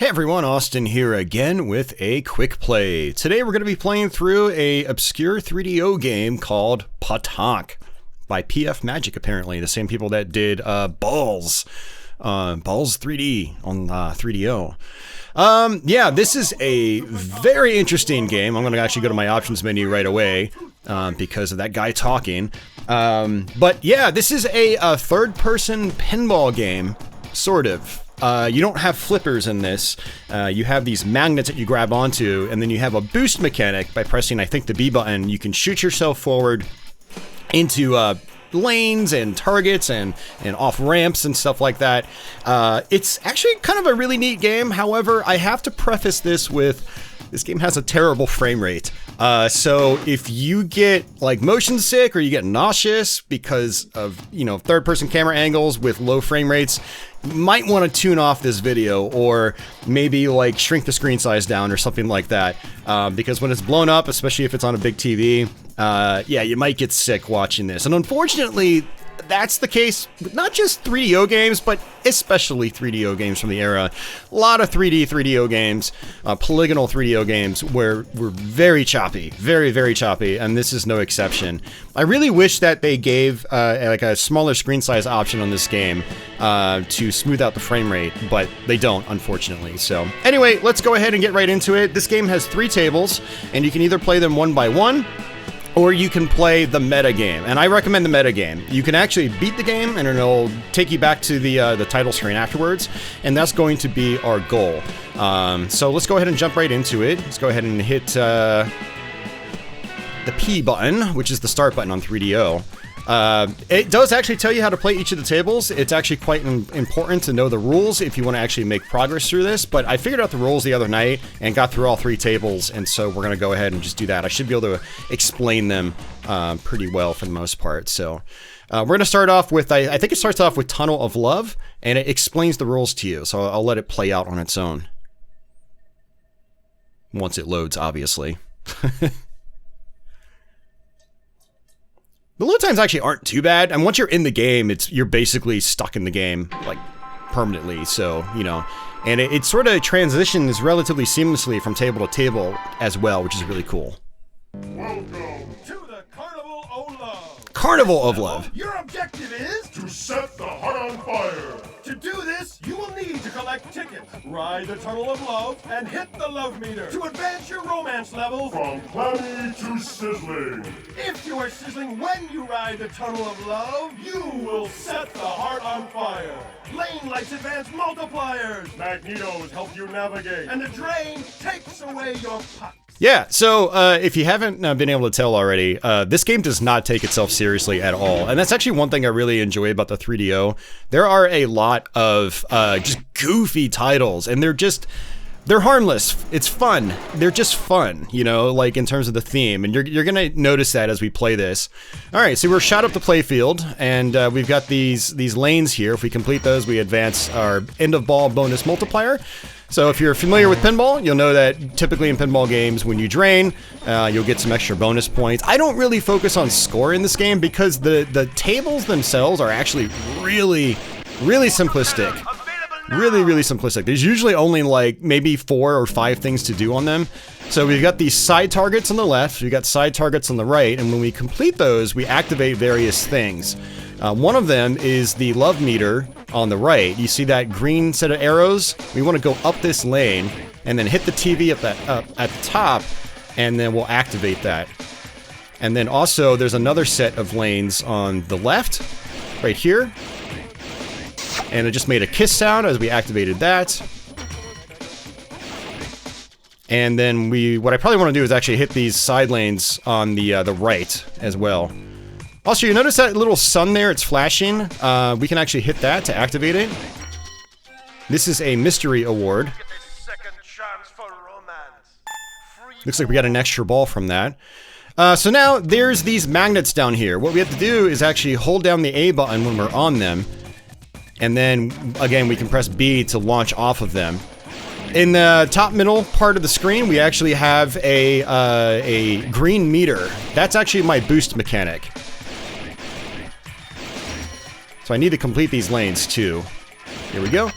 Hey everyone, Austin here again with a quick play. Today we're going to be playing through a obscure 3DO game called PaTaank by PF Magic, apparently. The same people that did Balls 3D on 3DO. Yeah, this is a very interesting game. I'm going to actually go to my options menu right away because of that guy talking. But yeah, this is a third-person pinball game, sort of. You don't have flippers in this. You have these magnets that you grab onto, and then you have a boost mechanic by pressing, I think, the B button. You can shoot yourself forward into lanes and targets and off ramps and stuff like that. It's actually kind of a really neat game. However, I have to preface this with this game has a terrible frame rate. So if you get like motion sick or you get nauseous because of, you know, third-person camera angles with low frame rates, you might want to tune off this video or maybe like shrink the screen size down or something like that. Because when it's blown up, especially if it's on a big TV, yeah, you might get sick watching this. And unfortunately, that's the case with not just 3DO games, but especially 3DO games from the era. A lot of 3DO games, polygonal 3DO games, where we're very choppy, very choppy, and this is no exception. I really wish that they gave like a smaller screen size option on this game to smooth out the frame rate, but they don't, unfortunately. So anyway, let's go ahead and get right into it. This game has 3 tables, and you can either play them one by one, or you can play the meta game, and I recommend the meta game. You can actually beat the game, and it'll take you back to the title screen afterwards, and that's going to be our goal. So let's go ahead and jump right into it. Let's go ahead and hit the P button, which is the start button on 3DO. It does actually tell you how to play each of the tables. It's actually quite important to know the rules if you want to actually make progress through this, but I figured out the rules the other night and got through all 3 tables, and so we're going to go ahead and just do that. I should be able to explain them pretty well for the most part. So we're going to start off with, I think it starts off with Tunnel of Love, and it explains the rules to you, so I'll let it play out on its own. Once it loads, obviously. The load times actually aren't too bad, and once you're in the game, you're basically stuck in the game, like, permanently, so, you know. And it sort of transitions relatively seamlessly from table to table as well, which is really cool. Welcome to the Carnival of Love. Carnival of Love. Your objective is to set the heart on fire. To do this, you will need to collect tickets, ride the Tunnel of Love, and hit the love meter to advance your romance level from clammy to sizzling. If you are sizzling when you ride the Tunnel of Love, you will set the heart on fire. Lane lights advance multipliers. Magnetos help you navigate, and the drain takes away your pucks. Yeah, so if you haven't been able to tell already, this game does not take itself seriously at all. And that's actually one thing I really enjoy about the 3DO. There are a lot of just goofy titles, and they're harmless. It's fun. They're just fun, you know, like in terms of the theme. And you're going to notice that as we play this. All right, so we're shot up the playfield, and we've got these lanes here. If we complete those, we advance our end of ball bonus multiplier. So if you're familiar with pinball, you'll know that typically in pinball games, when you drain, you'll get some extra bonus points. I don't really focus on score in this game because the tables themselves are actually really simplistic. Really simplistic. There's usually only like maybe 4 or 5 things to do on them. So we've got these side targets on the left, we've got side targets on the right, and when we complete those, we activate various things. One of them is the love meter on the right. You see that green set of arrows? We want to go up this lane and then hit the TV at the top, and then we'll activate that. And then also there's another set of lanes on the left, right here. And it just made a kiss sound as we activated that. And then what I probably want to do is actually hit these side lanes on the right as well. Also, you notice that little sun there, it's flashing. We can actually hit that to activate it. This is a mystery award. Looks like we got an extra ball from that. So now, there's these magnets down here. What we have to do is actually hold down the A button when we're on them. And then, again, we can press B to launch off of them. In the top middle part of the screen, we actually have a green meter. That's actually my boost mechanic. So I need to complete these lanes too. Here we go.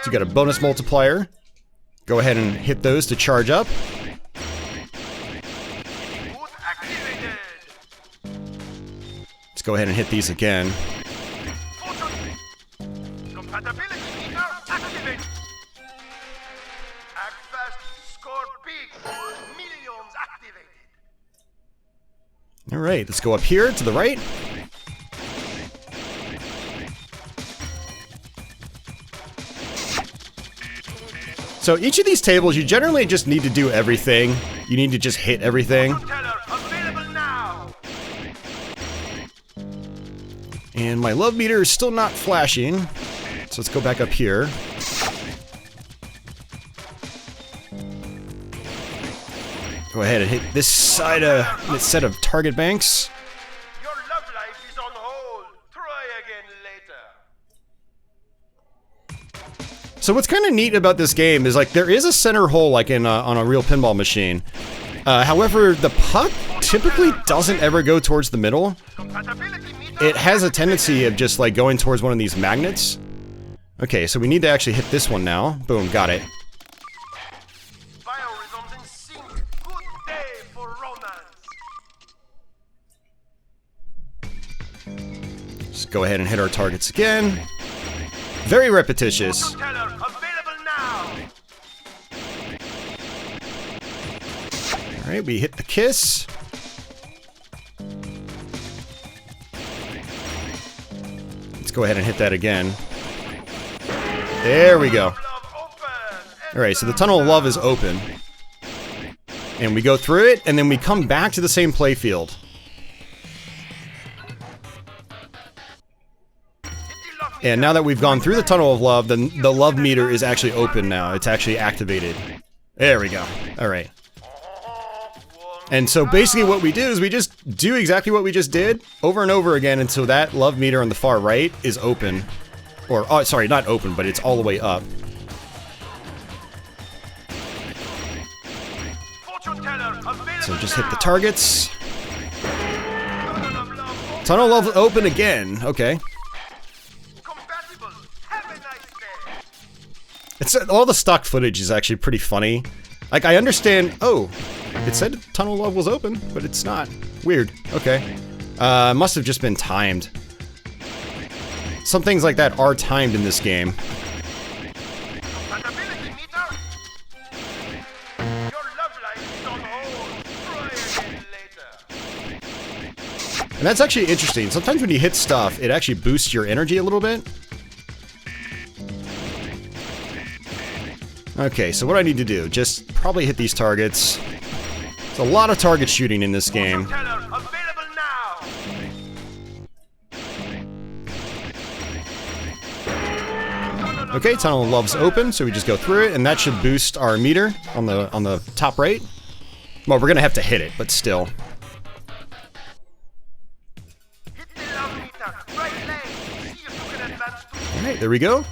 So you got a bonus multiplier. Go ahead and hit those to charge up. Let's go ahead and hit these again. Alright, let's go up here to the right. So each of these tables, you generally just need to do everything. You need to just hit everything. And my love meter is still not flashing. So let's go back up here. Go ahead and hit this side of this set of target banks. Your love life is on hold. Try again later. So what's kind of neat about this game is, like, there is a center hole, like in on a real pinball machine. However, the puck typically doesn't ever go towards the middle. It has a tendency of just, like, going towards one of these magnets. Okay, so we need to actually hit this one now. Boom, got it. Just go ahead and hit our targets again. Very repetitious. Alright, we hit the kiss. Let's go ahead and hit that again. There we go. Alright, so the tunnel of love is open. And we go through it, and then we come back to the same playfield. And now that we've gone through the tunnel of love, the love meter is actually open now. It's actually activated. There we go. Alright. And so basically what we do is we just do exactly what we just did over and over again until that love meter on the far right is open. Or, oh, sorry, not open, but it's all the way up. So just hit the targets. Tunnel of love open again. Okay. It's, all the stock footage is actually pretty funny. Like, I understand. Oh, it said tunnel love was open, but it's not. Weird. Okay. Must have just been timed. Some things like that are timed in this game. And that's actually interesting. Sometimes when you hit stuff, it actually boosts your energy a little bit. Okay, so what I need to do, just probably hit these targets. There's a lot of target shooting in this game. Okay, tunnel of love's open, so we just go through it, and that should boost our meter on the top right. Well, we're gonna have to hit it, but still. Alright, there we go.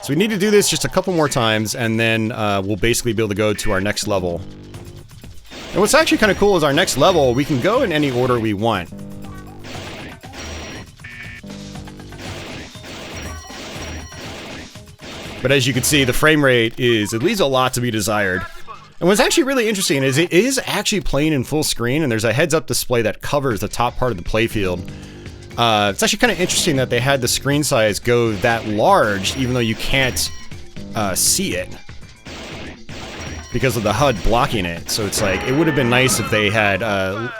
So we need to do this just a couple more times, and then we'll basically be able to go to our next level. And what's actually kind of cool is our next level, we can go in any order we want. But as you can see, the frame rate is, it leaves a lot to be desired. And what's actually really interesting is it is actually playing in full screen, and there's a heads-up display that covers the top part of the playfield. It's actually kind of interesting that they had the screen size go that large, even though you can't see it because of the HUD blocking it. So it's like, it would have been nice if they had,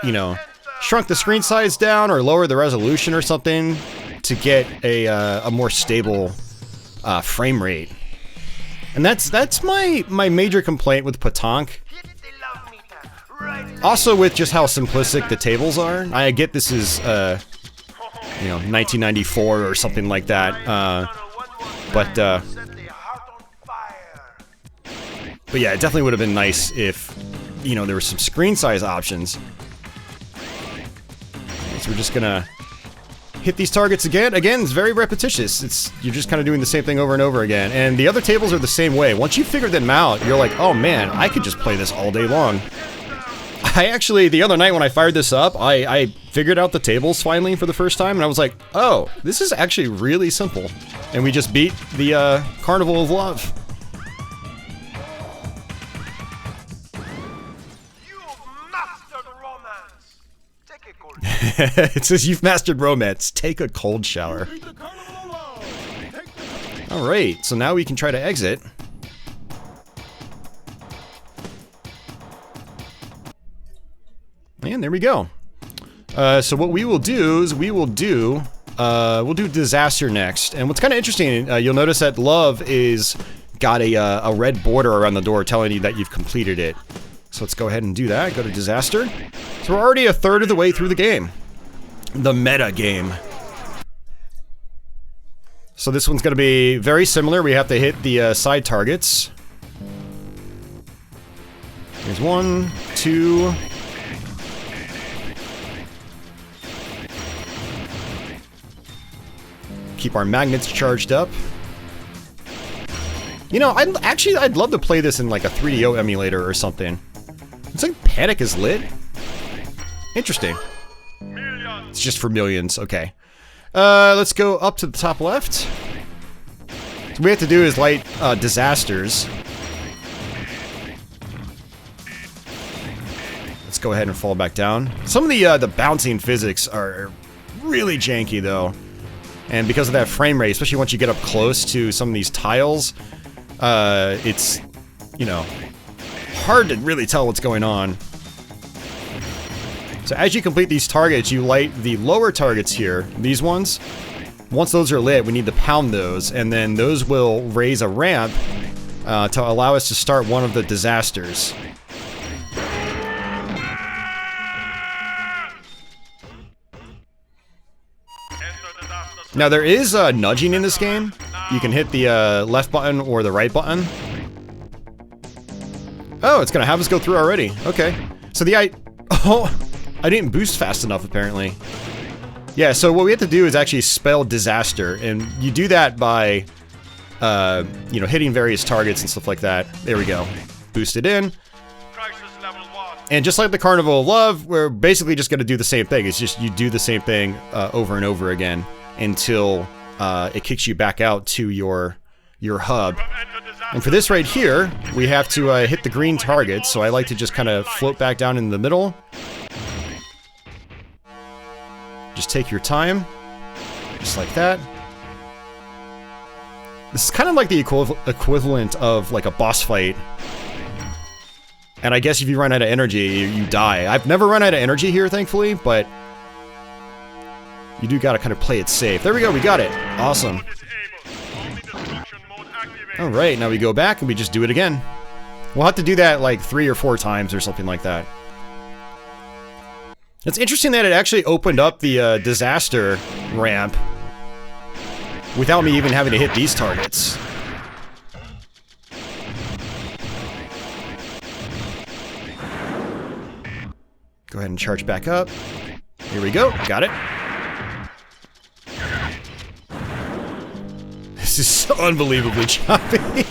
you know, shrunk the screen size down or lowered the resolution or something to get a more stable frame rate. And that's my major complaint with PaTaank. Also with just how simplistic the tables are. I get this is, you know, 1994 or something like that. But yeah, it definitely would have been nice if, you know, there were some screen size options. So we're just gonna hit these targets again. Again, it's very repetitious. You're just kind of doing the same thing over and over again. And the other tables are the same way. Once you figure them out, you're like, oh man, I could just play this all day long. I actually, the other night when I fired this up, I figured out the tables finally for the first time, and I was like, oh, this is actually really simple. And we just beat the Carnival of Love. It says you've mastered romance. Take a cold shower. Alright, so now we can try to exit. And there we go. So what we will do is we'll do disaster next. And what's kind of interesting, you'll notice that love is got a red border around the door telling you that you've completed it. So let's go ahead and do that. Go to disaster. So we're already a third of the way through the game. The meta game. So this one's going to be very similar. We have to hit the side targets. Here's 1, 2. Keep our magnets charged up. You know, I'd love to play this in like a 3DO emulator or something. It's like PaTaank is lit. Interesting. It's just for millions. Okay. Let's go up to the top left. So what we have to do is light disasters. Let's go ahead and fall back down. Some of the bouncing physics are really janky though. And because of that frame rate, especially once you get up close to some of these tiles, it's, you know, hard to really tell what's going on. So as you complete these targets, you light the lower targets here, these ones. Once those are lit, we need to pound those, and then those will raise a ramp to allow us to start one of the disasters. Now there is nudging in this game. You can hit the left button or the right button. Oh, it's gonna have us go through already. Okay. So I didn't boost fast enough apparently. Yeah, so what we have to do is actually spell disaster, and you do that by, you know, hitting various targets and stuff like that. There we go. Boost it in. And just like the Carnival of Love, we're basically just gonna do the same thing. It's just you do the same thing over and over again until it kicks you back out to your hub. And for this right here, we have to hit the green targets, so I like to just kind of float back down in the middle. Just take your time, just like that. This is kind of like the equivalent of like a boss fight. And I guess if you run out of energy, you die. I've never run out of energy here, thankfully, but you do gotta kind of play it safe. There we go, we got it. Awesome. Alright, now we go back and we just do it again. We'll have to do that like 3 or 4 times or something like that. It's interesting that it actually opened up the disaster ramp without me even having to hit these targets. Go ahead and charge back up. Here we go, got it. This is so unbelievably choppy.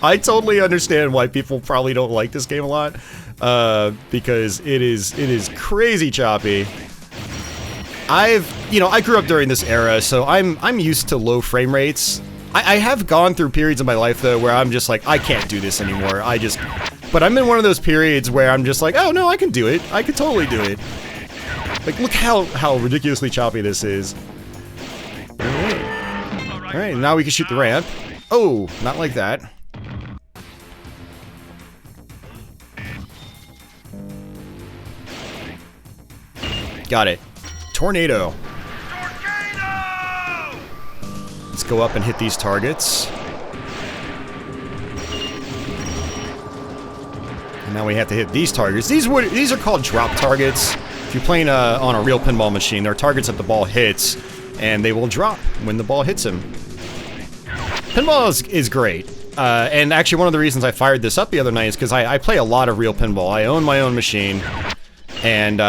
I totally understand why people probably don't like this game a lot, because it is crazy choppy. I grew up during this era, so I'm used to low frame rates. I have gone through periods of my life though where I'm just like, I can't do this anymore. But I'm in one of those periods where I'm just like, oh no, I can do it. I can totally do it. Like, look how ridiculously choppy this is. Alright, now we can shoot the ramp. Oh, not like that. Got it. Tornado. Let's go up and hit these targets. And now we have to hit these targets. These are called drop targets. If you're playing on a real pinball machine, there are targets that the ball hits, and they will drop when the ball hits them. Pinball is great. And actually one of the reasons I fired this up the other night is because I play a lot of real pinball. I own my own machine, and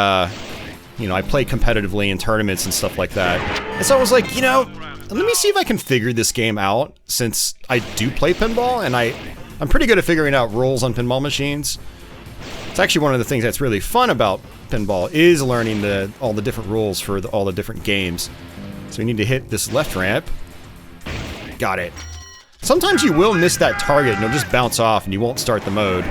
you know, I play competitively in tournaments and stuff like that. And so I was like, you know, let me see if I can figure this game out, since I do play pinball, and I'm pretty good at figuring out rules on pinball machines. It's actually one of the things that's really fun about pinball is learning all the different rules for all the different games. So we need to hit this left ramp. Got it. Sometimes you will miss that target and you'll just bounce off and you won't start the mode.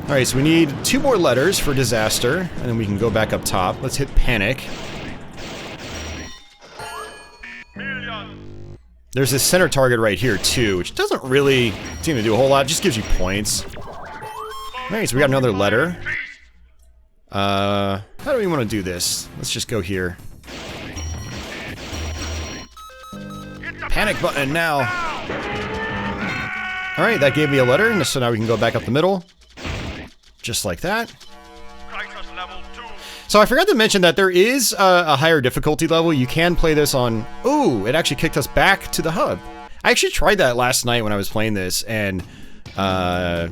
Alright, so we need 2 more letters for disaster, and then we can go back up top. Let's hit panic. There's this center target right here, too, which doesn't really seem to do a whole lot. It just gives you points. Alright, so we got another letter. How do we want to do this? Let's just go here. Panic button now. Alright, that gave me a letter, and so now we can go back up the middle. Just like that. So I forgot to mention that there is a higher difficulty level. You can play this on... Ooh, it actually kicked us back to the hub. I actually tried that last night when I was playing this, and it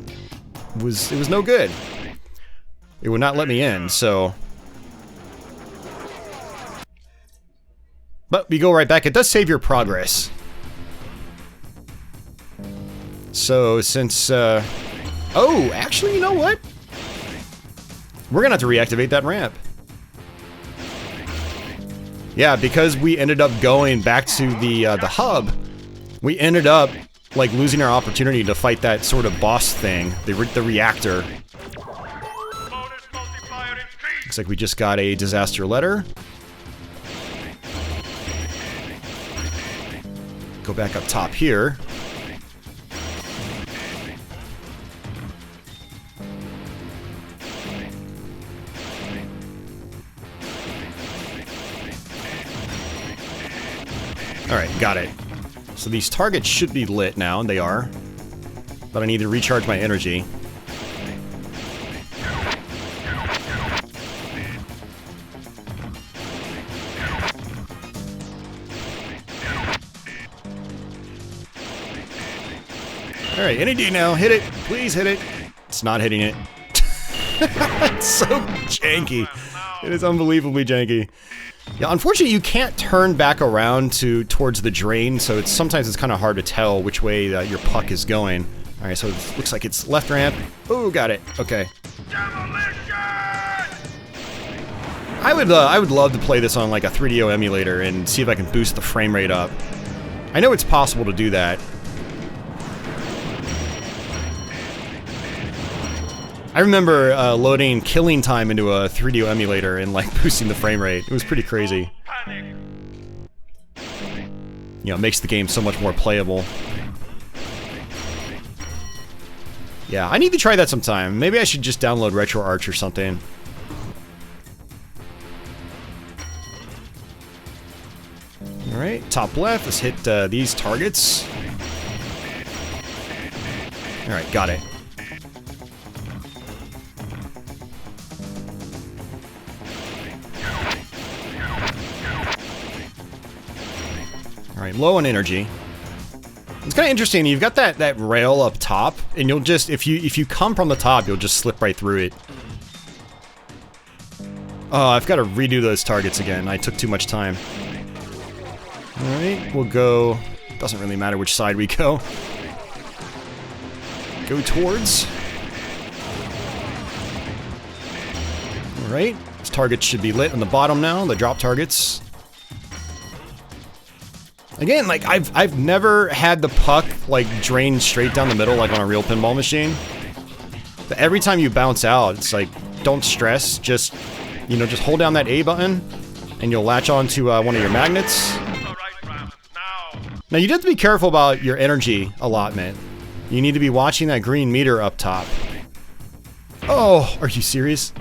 was no good. It would not let me in, so... But we go right back. It does save your progress. So since... Oh, actually, you know what? We're gonna have to reactivate that ramp. Yeah, because we ended up going back to the hub, we ended up like losing our opportunity to fight that sort of boss thing, the reactor. Looks like we just got a disaster letter. Go back up top here. Alright, got it. So these targets should be lit now, and they are. But I need to recharge my energy. Alright, NAD now. Hit it. Please hit it. It's not hitting it. It's so janky. It is unbelievably janky. Yeah, unfortunately, you can't turn back around towards the drain, so sometimes it's kind of hard to tell which way your puck is going. All right, so it looks like it's left ramp. Oh, got it. Okay. I would love to play this on like a 3DO emulator and see if I can boost the frame rate up. I know it's possible to do that. I remember loading Killing Time into a 3DO emulator and like boosting the frame rate. It was pretty crazy. You know, it makes the game so much more playable. Yeah, I need to try that sometime. Maybe I should just download RetroArch or something. Alright, top left, let's hit these targets. Alright, got it. Alright, low on energy. It's kind of interesting, you've got that rail up top, and you'll just, if you come from the top, you'll just slip right through it. Oh, I've got to redo those targets again. I took too much time. Alright, we'll go... Doesn't really matter which side we go. Go towards. Alright, these targets should be lit on the bottom now, the drop targets. Again, like, I've never had the puck, like, drain straight down the middle like on a real pinball machine. But every time you bounce out, it's like, don't stress, just, you know, just hold down that A button, and you'll latch onto one of your magnets. Now, you do have to be careful about your energy allotment. You need to be watching that green meter up top. Oh, are you serious?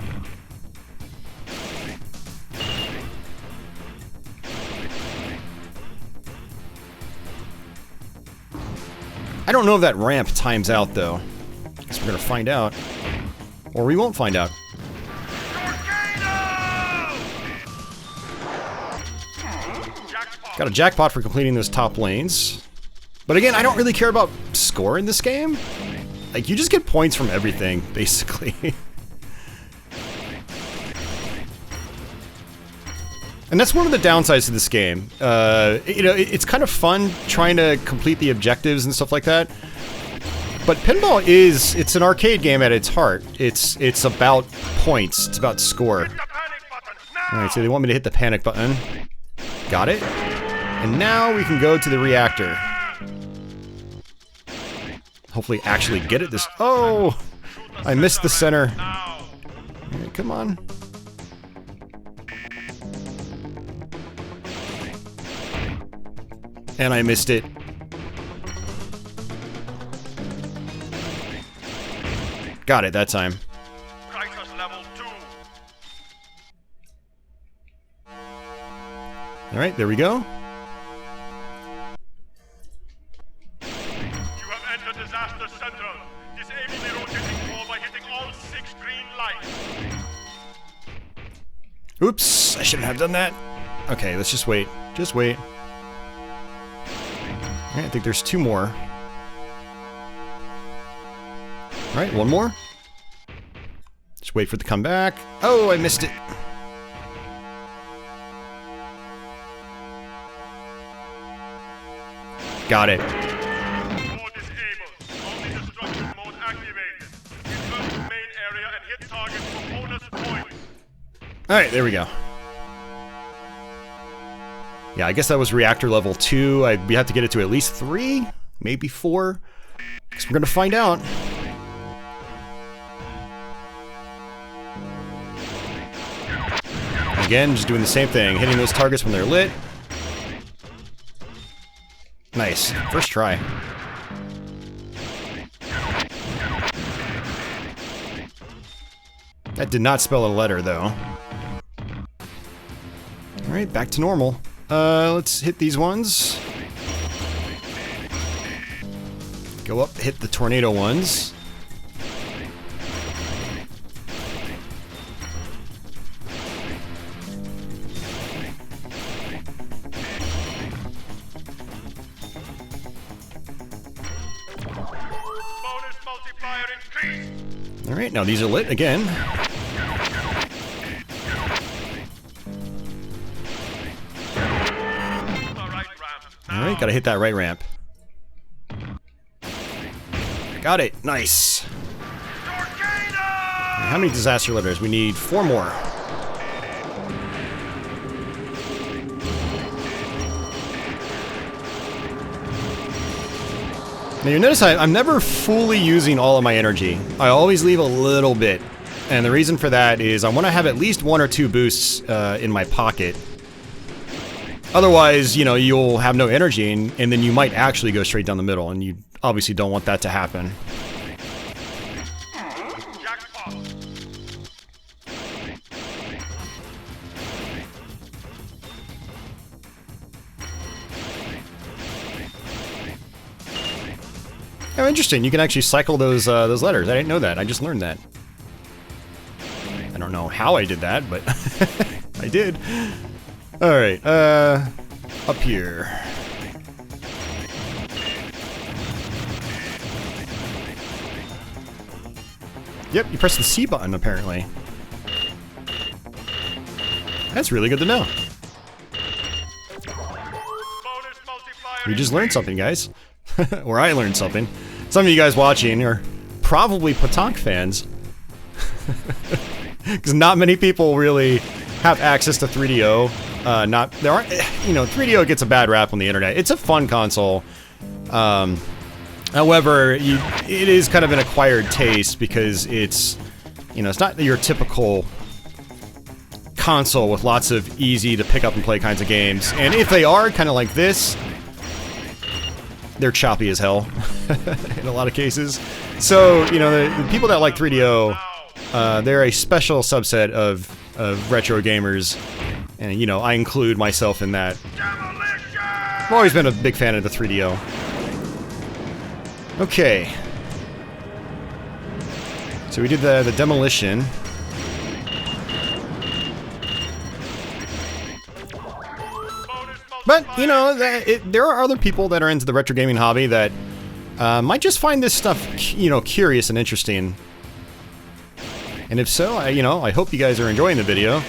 I don't know if that ramp times out, though. Guess we're gonna find out. Or we won't find out. Got a jackpot for completing those top lanes. But again, I don't really care about score in this game. Like, you just get points from everything, basically. And that's one of the downsides to this game. You know, it's kind of fun trying to complete the objectives and stuff like that. But Pinball it's an arcade game at its heart. It's about points. It's about score. Alright, so they want me to hit the panic button. Got it. And now we can go to the reactor. Hopefully actually get it this... Oh! I missed the center. Right, come on. And I missed it. Got it that time. Alright, there we go. You have entered disaster central. Disable the rotating core by hitting all 6 green lights. Oops, I shouldn't have done that. Okay, let's just wait. Just wait. Alright, I think there's 2 more. Alright, 1 more. Just wait for it to come back. Oh, I missed it. Got it. Core disabled. Only destruction mode activated. Return to main area and hit targets for bonus points. Alright, there we go. Yeah, I guess that was reactor level 2. We have to get it to at least 3, maybe 4. Because we're going to find out. Again, just doing the same thing. Hitting those targets when they're lit. Nice. First try. That did not spell a letter, though. Alright, back to normal. Let's hit these ones. Go up, hit the tornado ones. Bonus multiplier increased. Alright, now these are lit again. Alright, gotta hit that right ramp. Got it, nice. How many disaster letters? We need 4 more. Now you notice I'm never fully using all of my energy. I always leave a little bit. And the reason for that is I want to have at least 1 or 2 boosts in my pocket. Otherwise, you know, you'll have no energy and then you might actually go straight down the middle, and you obviously don't want that to happen. Oh, interesting. You can actually cycle those letters. I didn't know that. I just learned that. I don't know how I did that, but I did. Alright, up here. Yep, you press the C button, apparently. That's really good to know. We just learned something, guys. Or I learned something. Some of you guys watching are probably PaTaank fans. Because not many people really have access to 3DO. There aren't, you know, 3DO gets a bad rap on the internet. It's a fun console. However, it is kind of an acquired taste because it's, you know, it's not your typical console with lots of easy to pick up and play kinds of games. And if they are kind of like this, they're choppy as hell in a lot of cases. So, you know, the people that like 3DO, they're a special subset of retro gamers. And, you know, I include myself in that. I've always been a big fan of the 3DO. Okay. So we did the demolition. But, you know, there are other people that are into the retro gaming hobby that might just find this stuff, you know, curious and interesting. And if so, you know, I hope you guys are enjoying the video.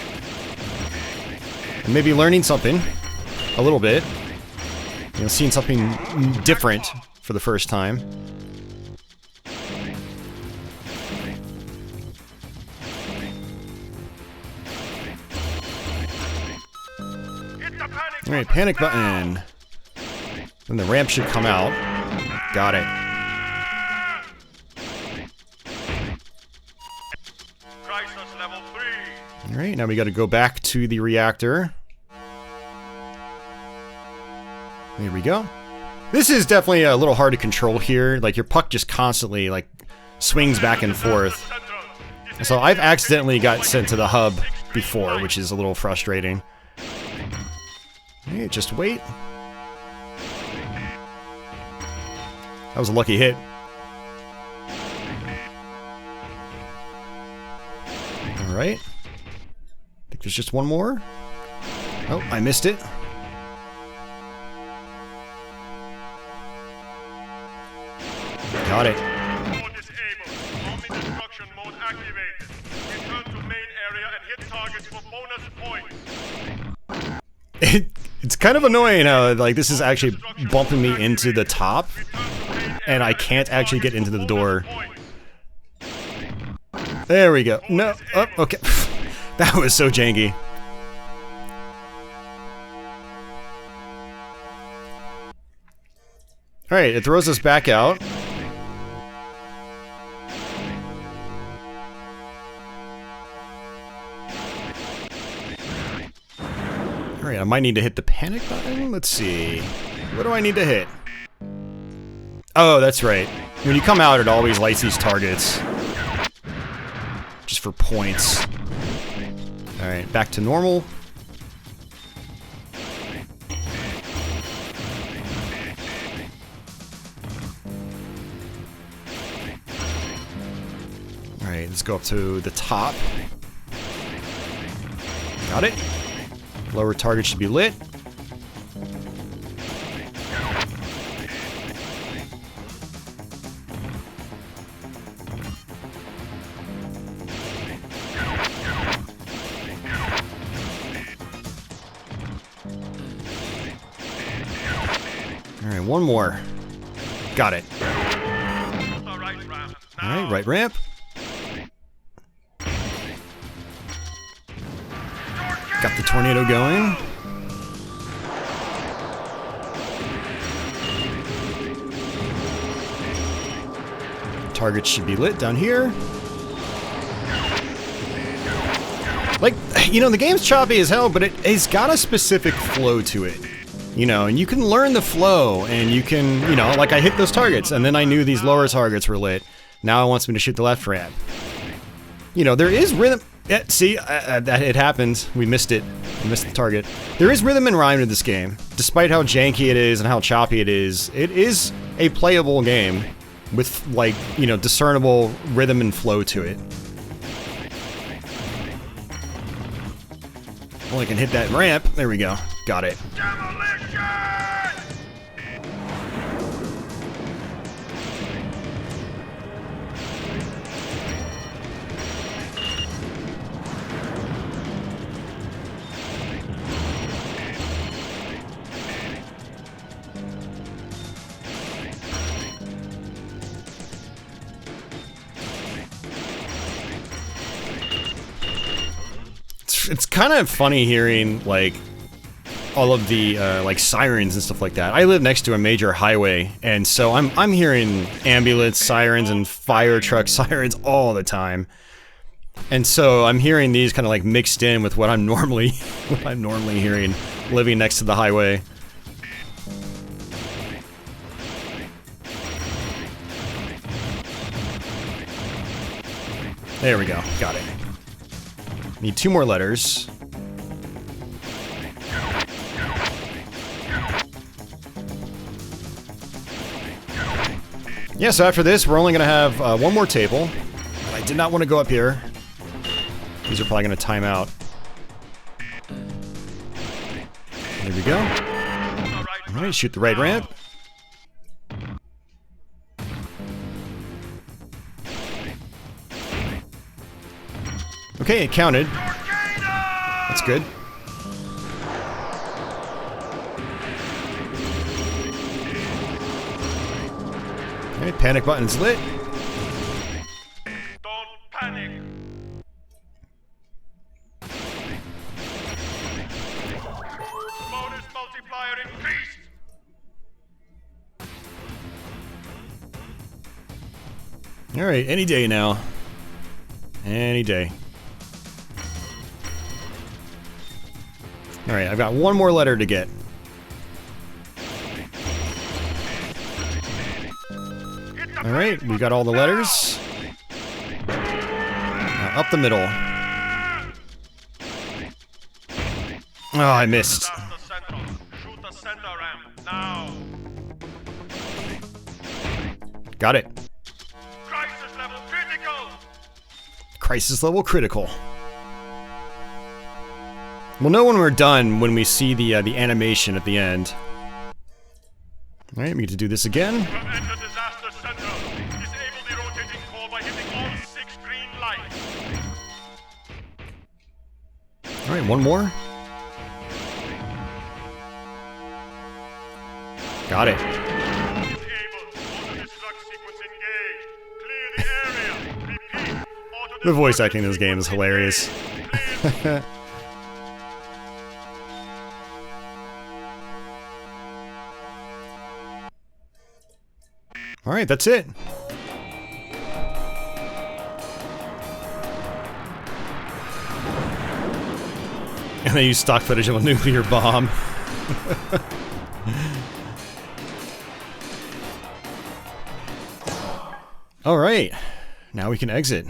Maybe learning something a little bit. You know, seeing something different for the first time. Alright, panic button. Then the ramp should come out. Got it. Alright, now we gotta go back to the reactor. There we go. This is definitely a little hard to control here. Like, your puck just constantly, like, swings back and forth. So I've accidentally got sent to the hub before, which is a little frustrating. Hey, just wait. That was a lucky hit. Alright. I think there's just one more. Oh, I missed it. Got it. Mode disabled. Zombie destruction mode activated. Return to main area and hit targets for bonus points. It's kind of annoying how, like, this is actually bumping me into the top, and I can't actually get into the door. There we go. No. Oh, okay. That was so janky. Alright, it throws us back out. Alright, I might need to hit the panic button. Let's see. What do I need to hit? Oh, that's right. When you come out, it always lights these targets. Just for points. Alright, back to normal. Alright, let's go up to the top. Got it. Lower target should be lit. Alright, one more. Got it. Alright, right ramp. Got the tornado going. Target should be lit down here. Like, you know, the game's choppy as hell, but it's got a specific flow to it. You know, and you can learn the flow, and you can, you know, like I hit those targets, and then I knew these lower targets were lit. Now it wants me to shoot the left ramp. You know, there is rhythm. Yeah, see, that it happened. We missed it. We missed the target. There is rhythm and rhyme to this game. Despite how janky it is and how choppy it is a playable game with, like, you know, discernible rhythm and flow to it. Well, I can hit that ramp. There we go. Got it. It's kind of funny hearing, like, all of the, like, sirens and stuff like that. I live next to a major highway, and so I'm hearing ambulance sirens and fire truck sirens all the time. And so I'm hearing these kind of, like, mixed in with what I'm normally hearing living next to the highway. There we go. Got it. Need 2 more letters. Yeah, so after this, we're only going to have 1 more table. And I did not want to go up here. These are probably going to time out. There we go. Alright, shoot the right ramp. Okay, it counted. That's good. Alright, panic button's lit. Don't panic. Bonus multiplier increased. Alright, any day now. Any day. Alright, I've got one more letter to get. Alright, we got all the letters. Now up the middle. Oh, I missed. Shoot the center ramp now. Got it. Crisis level critical. Crisis level critical. We'll know when we're done when we see the animation at the end. Alright, we get to do this again. Enter disaster center. Disable the rotating core by hitting all 6 green lights. Alright, one more. Got it. Disable. Auto-destruct sequence engaged. Clear the area. Repeat. The voice acting in this game is hilarious. Alright, that's it. And they use stock footage of a nuclear bomb. Alright, now we can exit.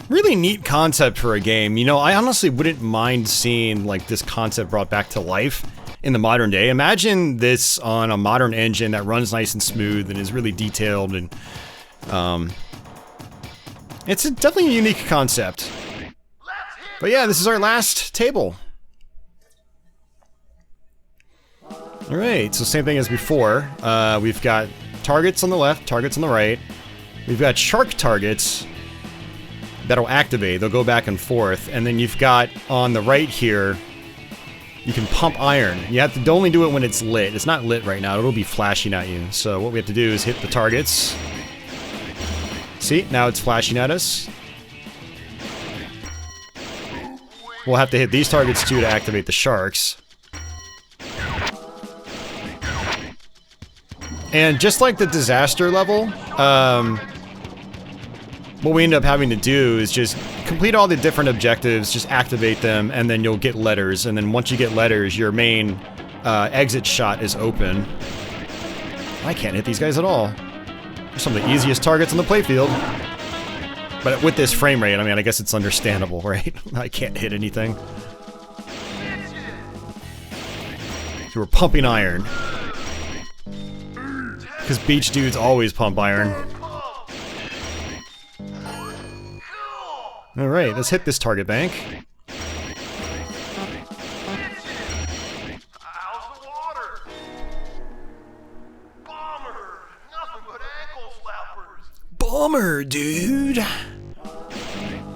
Really neat concept for a game. You know, I honestly wouldn't mind seeing like this concept brought back to life in the modern day. Imagine this on a modern engine that runs nice and smooth and is really detailed, and it's definitely a unique concept. But yeah, this is our last table. Alright, so same thing as before. We've got targets on the left, targets on the right. We've got shark targets that'll activate. They'll go back and forth. And then you've got on the right here, you can pump iron. You have to only do it when it's lit. It's not lit right now. It'll be flashing at you. So what we have to do is hit the targets. See? Now it's flashing at us. We'll have to hit these targets too to activate the sharks. And just like the disaster level, what we end up having to do is just complete all the different objectives, just activate them, and then you'll get letters. And then once you get letters, your main exit shot is open. I can't hit these guys at all. They're some of the easiest targets on the playfield. But with this frame rate, I mean, I guess it's understandable, right? I can't hit anything. So we're pumping iron. Because beach dudes always pump iron. Alright, let's hit this target bank. How's the water? Bomber! Nothing but ankle slappers. Bummer, dude!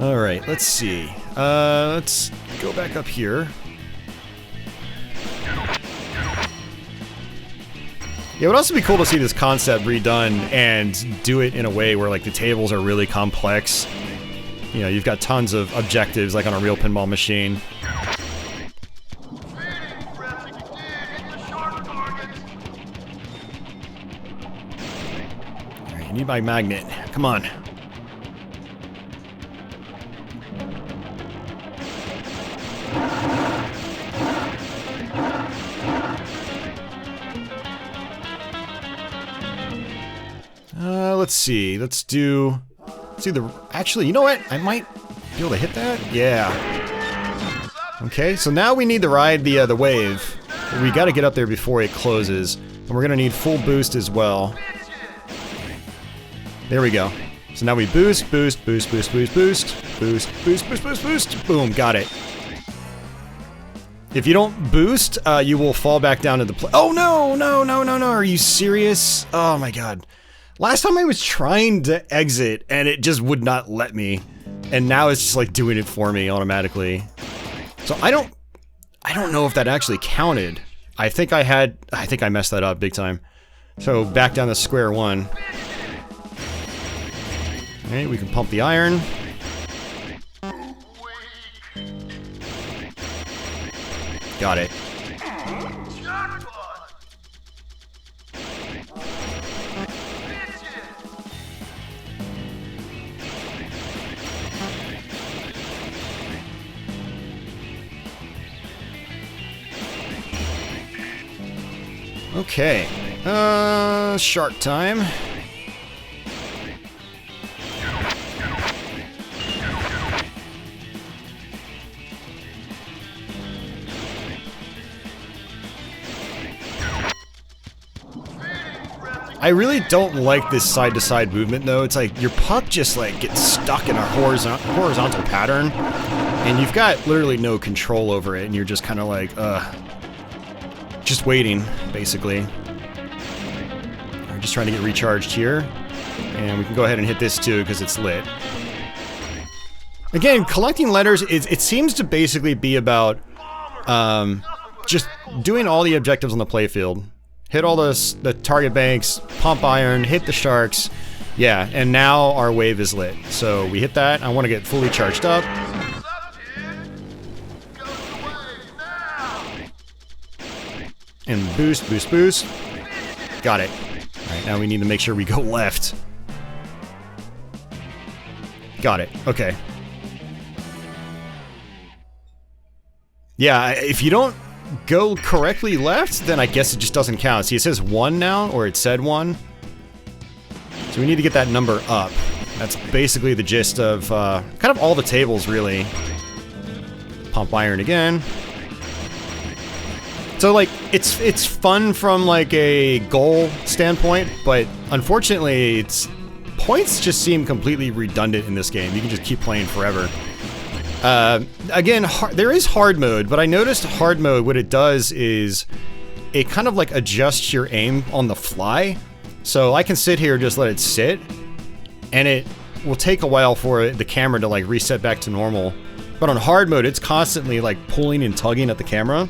Alright, let's see. Let's go back up here. Yeah, it would also be cool to see this concept redone and do it in a way where like the tables are really complex. You know, you've got tons of objectives like on a real pinball machine. Alright, you need my magnet. Come on. Let's see. Let's do the... Actually, you know what? I might be able to hit that? Yeah. Okay, so now we need to ride the wave. We gotta get up there before it closes. And we're gonna need full boost as well. There we go. So now we boost, boost, boost, boost, boost, boost, boost, boost, boost, boost, boost. Boom, got it. If you don't boost, you will fall back down to the oh no, no, no, no, no, are you serious? Oh my god. Last time I was trying to exit and it just would not let me. And now it's just like doing it for me automatically. So I don't know if that actually counted. I think I messed that up big time. So back down to square one. Okay, we can pump the iron. Got it. Okay, shark time. I really don't like this side-to-side movement though. It's like your puck just like gets stuck in a horizontal pattern, and you've got literally no control over it, and you're just kind of like, just waiting, basically. I'm just trying to get recharged here. And we can go ahead and hit this too, because it's lit. Again, collecting letters, it seems to basically be about just doing all the objectives on the playfield. Hit all the target banks, pump iron, hit the sharks. Yeah, and now our wave is lit. So we hit that. I want to get fully charged up. And boost, boost, boost. Got it. Alright, now we need to make sure we go left. Got it. Okay. Yeah, if you don't go correctly left, then I guess it just doesn't count. See, it says 1 now, or it said 1. So we need to get that number up. That's basically the gist of kind of all the tables, really. Pump iron again. So, like, it's fun from, like, a goal standpoint, but unfortunately, points just seem completely redundant in this game. You can just keep playing forever. Again, there is hard mode, but I noticed hard mode, what it does is it kind of, like, adjusts your aim on the fly. So I can sit here and just let it sit, and it will take a while for the camera to, like, reset back to normal. But on hard mode, it's constantly, like, pulling and tugging at the camera.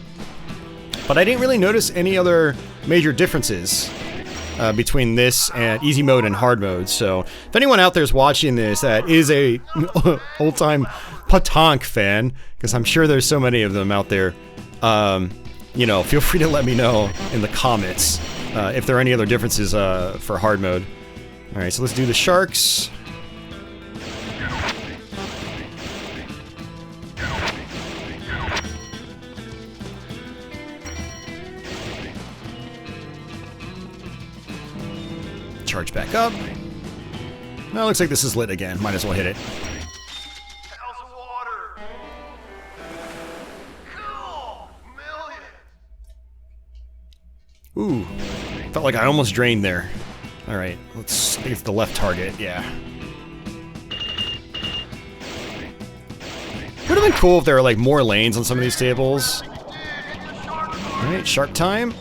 But I didn't really notice any other major differences between this and easy mode and hard mode. So if anyone out there is watching this that is a old-time PaTaank fan, because I'm sure there's so many of them out there, you know, feel free to let me know in the comments if there are any other differences for hard mode. All right, so let's do the sharks. Charge back up. Well, looks like this is lit again. Might as well hit it. House of water. Cool. Million. Ooh. Felt like I almost drained there. Alright, I think it's the left target, yeah. Would have been cool if there were like more lanes on some of these tables. Alright, shark time.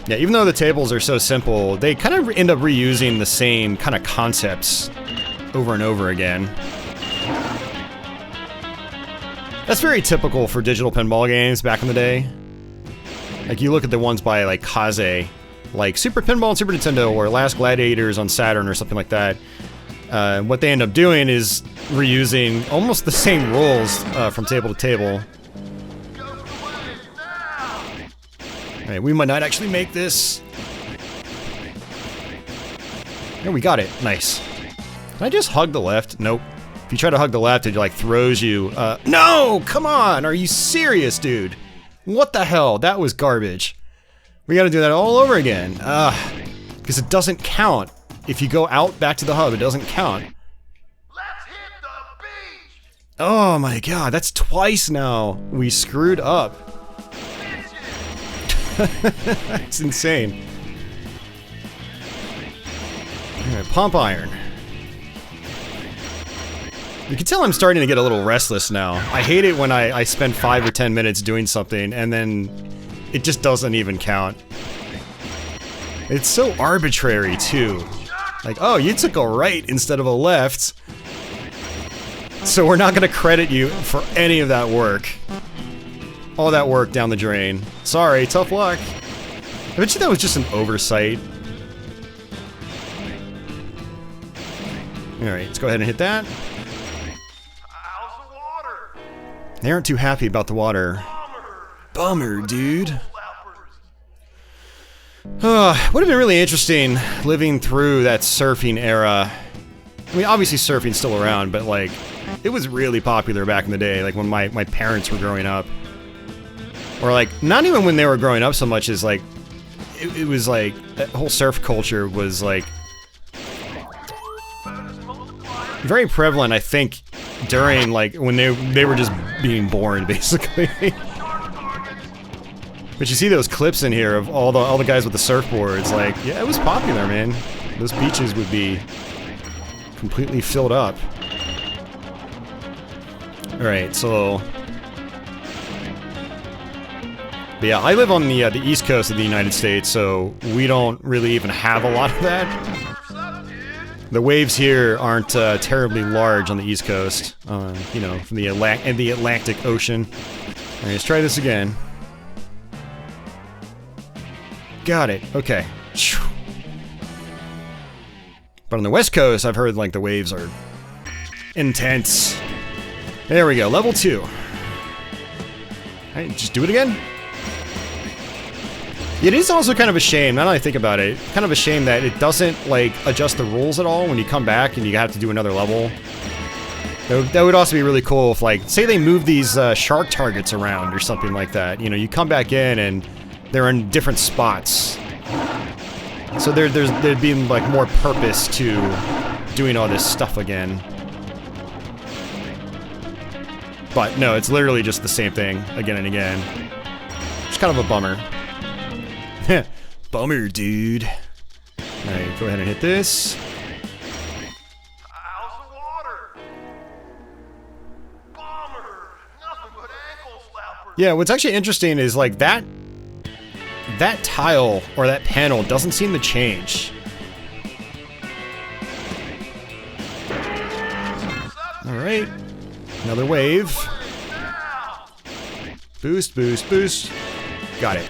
Yeah, even though the tables are so simple, they kind of end up reusing the same kind of concepts over and over again. That's very typical for digital pinball games back in the day. Like, you look at the ones by, like, Kaze, like Super Pinball on Super Nintendo, or Last Gladiators on Saturn, or something like that. What they end up doing is reusing almost the same rules from table to table. Alright, we might not actually make this. Yeah, we got it. Nice. Can I just hug the left? Nope. If you try to hug the left, it like throws you. No! Come on! Are you serious, dude? What the hell? That was garbage. We gotta do that all over again. Because it doesn't count. If you go out back to the hub, it doesn't count. Let's hit the beach. Oh my god, that's twice now. We screwed up. That's insane. Alright, pump iron. You can tell I'm starting to get a little restless now. I hate it when I spend 5 or 10 minutes doing something and then it just doesn't even count. It's so arbitrary too. Like, oh, you took a right instead of a left. So we're not going to credit you for any of that work. All that work down the drain. Sorry, tough luck. I bet you that was just an oversight. Alright, let's go ahead and hit that. How's the water? They aren't too happy about the water. Bummer, dude. Would have been really interesting living through that surfing era. I mean, obviously surfing's still around, but like, it was really popular back in the day, like when my parents were growing up. Or like, not even when they were growing up so much as like, it was like, that whole surf culture was like, very prevalent, I think, during like, when they were just being born, basically. But you see those clips in here of all the guys with the surfboards, like, yeah, it was popular, man. Those beaches would be completely filled up. Alright, so... But yeah, I live on the east coast of the United States, so we don't really even have a lot of that. The waves here aren't terribly large on the east coast, you know, from the Atlantic Ocean. Alright, let's try this again. Got it. Okay. But on the west coast, I've heard like the waves are intense. There we go. Level 2. Alright, just do it again. It is also kind of a shame, now that I think about it, kind of a shame that it doesn't like adjust the rules at all when you come back and you have to do another level. That would also be really cool if, like, say they move these shark targets around or something like that. You know, you come back in and they're in different spots. So there'd be like more purpose to doing all this stuff again. But no, it's literally just the same thing again and again. It's kind of a bummer. Bummer, dude. Alright, go ahead and hit this. How's the water? Bomber! Nothing but ankle slappers. Yeah, what's actually interesting is like that tile or that panel doesn't seem to change. Alright. Another wave. Boost, boost, boost. Got it.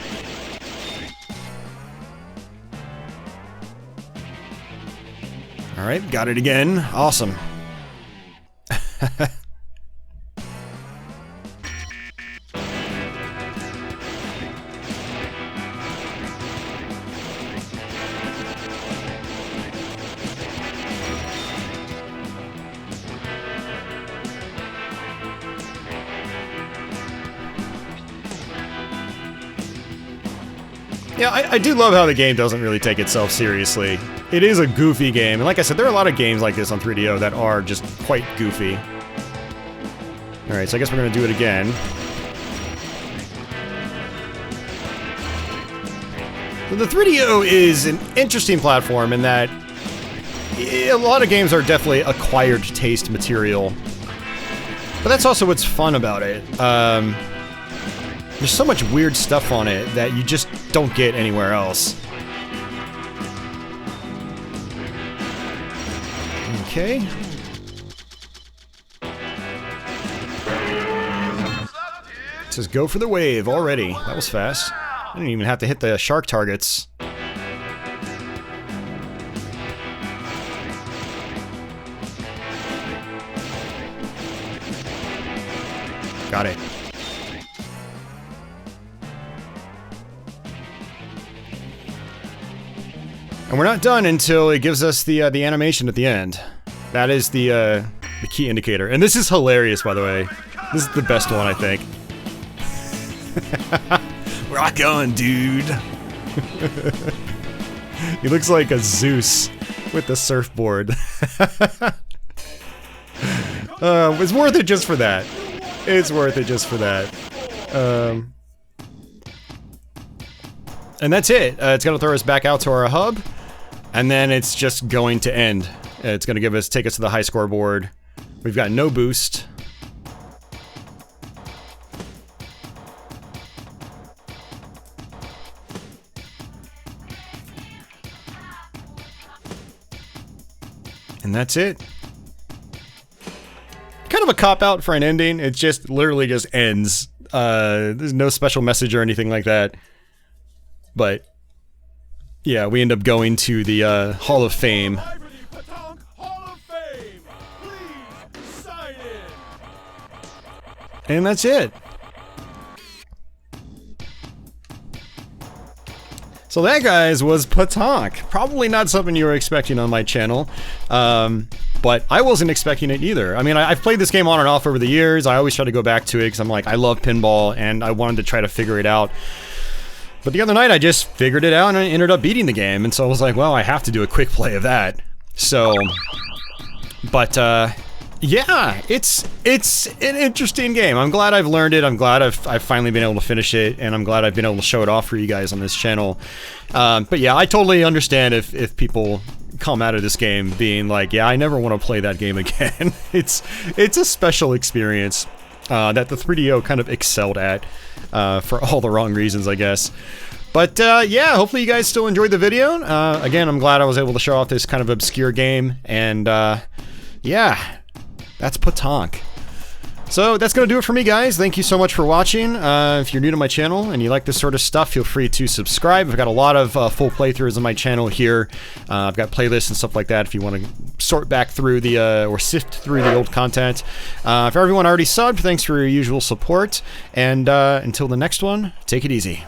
Alright, got it again. Awesome. Yeah, I do love how the game doesn't really take itself seriously. It is a goofy game, and like I said, there are a lot of games like this on 3DO that are just quite goofy. Alright, so I guess we're gonna do it again. So the 3DO is an interesting platform in that a lot of games are definitely acquired taste material. But that's also what's fun about it. There's so much weird stuff on it that you just don't get anywhere else. Okay. It says go for the wave already. That was fast. I didn't even have to hit the shark targets. Got it. And we're not done until it gives us the animation at the end. That is the key indicator. And this is hilarious, by the way. This is the best one, I think. Rock on, dude. He looks like a Zeus with the surfboard. It's worth it just for that. It's worth it just for that. And that's it. It's gonna throw us back out to our hub. And then it's just going to end. It's going to take us to the high scoreboard. We've got no boost. And that's it. Kind kind of a cop-out for an ending. It just literally just ends. There's no special message or anything like that. But yeah, we end up going to the Hall of Fame. PaTaank Hall of Fame. Please sign in. And that's it. So that, guys, was PaTaank. Probably not something you were expecting on my channel, but I wasn't expecting it either. I mean, I've played this game on and off over the years. I always try to go back to it because I'm like, I love pinball, and I wanted to try to figure it out. But the other night, I just figured it out, and I ended up beating the game, and so I was like, well, I have to do a quick play of that. So, but, yeah, it's an interesting game. I'm glad I've learned it. I'm glad I've finally been able to finish it, and I'm glad I've been able to show it off for you guys on this channel. But yeah, I totally understand if people come out of this game being like, yeah, I never want to play that game again. It's a special experience that the 3DO kind of excelled at for all the wrong reasons, I guess. But yeah, hopefully you guys still enjoyed the video. Again, I'm glad I was able to show off this kind of obscure game, and yeah. That's PaTaank. So that's going to do it for me, guys. Thank you so much for watching. If you're new to my channel and you like this sort of stuff, feel free to subscribe. I've got a lot of full playthroughs on my channel here. I've got playlists and stuff like that if you want to sort back through the, or sift through the old content. For everyone already subbed, thanks for your usual support. And until the next one, take it easy.